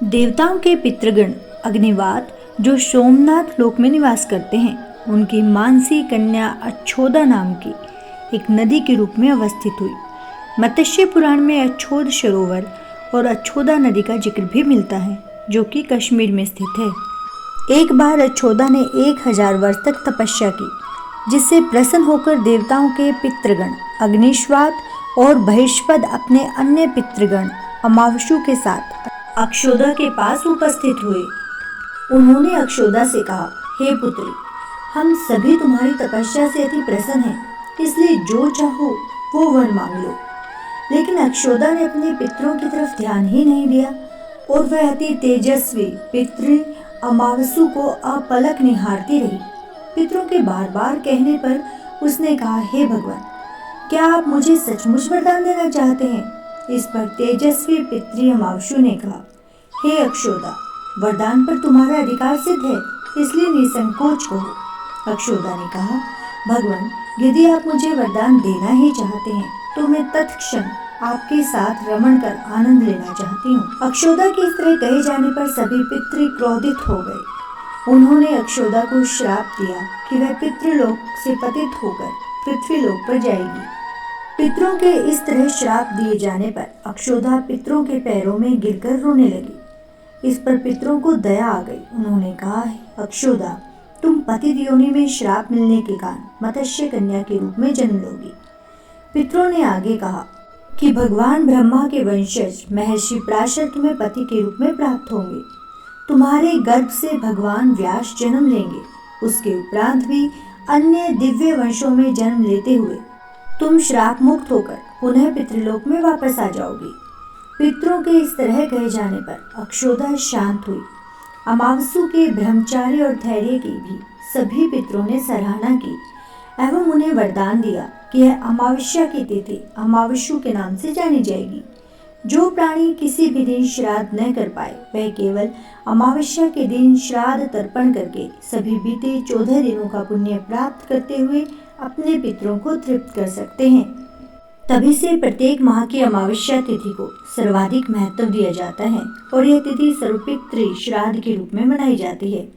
देवताओं के पितृगण अग्निवात जो सोमनाथ लोक में निवास करते हैं, उनकी मानसी कन्या अच्छोदा नाम की एक नदी के रूप में अवस्थित हुई। मत्स्य पुराण में अच्छोद सरोवर और अच्छोदा नदी का जिक्र भी मिलता है, जो कि कश्मीर में स्थित है। एक बार अच्छोदा ने 1000 वर्ष तक तपस्या की, जिससे प्रसन्न होकर देवताओं के पितृगण अग्निश्वात और बहिष्पद अपने अन्य पितृगण अमावस्यु के साथ अक्षोदा के पास उपस्थित हुए। उन्होंने अक्षोदा से कहा, हे पुत्री, हम सभी तुम्हारी तपस्या से अति प्रसन्न हैं, इसलिए जो चाहो वो वर मांग लो। लेकिन अक्षोदा ने अपने पितरों की तरफ ध्यान ही नहीं दिया और वह अति तेजस्वी पितृ अमावस्यु को अपलक निहारती रही। पितरों के बार बार कहने पर उसने कहा, हे भगवान, क्या आप मुझे सचमुच वरदान देना चाहते हैं? इस पर तेजस्वी पितृ अमावस्यु ने कहा, हे अक्षोदा, वरदान पर तुम्हारा अधिकार सिद्ध है, इसलिए निसंकोच कहो। अक्षोदा ने कहा, भगवान, यदि आप मुझे वरदान देना ही चाहते हैं तो मैं तत्क्षण आपके साथ रमण कर आनंद लेना चाहती हूँ। अक्षोदा के इस तरह कहे जाने पर सभी पितृ क्रोधित हो गए। उन्होंने अक्षोदा को श्राप दिया कि वह पितृलोक से पतित होकर पृथ्वीलोक पर जाएगी। पितरों के इस तरह श्राप दिए जाने पर अक्षोदा पितरों के पैरों में गिरकर रोने लगी। इस पर पितरों को दया आ गई। उन्होंने कहा, अक्षोदा, तुम पतित योनि में श्राप मिलने के कारण मत्स्य कन्या के रूप में जन्म लोगी। पितरों ने आगे कहा कि भगवान ब्रह्मा के वंशज महर्षि पराशर तुम्हें पति के रूप में प्राप्त होंगे। तुम्हारे गर्भ से भगवान व्यास जन्म लेंगे। उसके उपरांत भी अन्य दिव्य वंशों में जन्म लेते हुए तुम श्राप मुक्त होकर पुनः पितृलोक में वापस आ जाओगी। पितरों के इस तरह कहे जाने पर अक्षोदा शांत हुई। अमावस्यु के ब्रह्मचार्य और धैर्य की भी सभी पितरों ने सराहना की एवं उन्हें वरदान दिया कि यह अमावस्या की तिथि अमावस्यु के नाम से जानी जाएगी। जो प्राणी किसी भी दिन श्राद्ध न कर पाए, वह केवल अमावस्या के दिन श्राद्ध तर्पण करके सभी बीते 14 दिनों का पुण्य प्राप्त करते हुए अपने पितरों को तृप्त कर सकते हैं। तभी से प्रत्येक माह की अमावस्या तिथि को सर्वाधिक महत्व दिया जाता है और यह तिथि सर्वपितृ श्राद्ध के रूप में मनाई जाती है।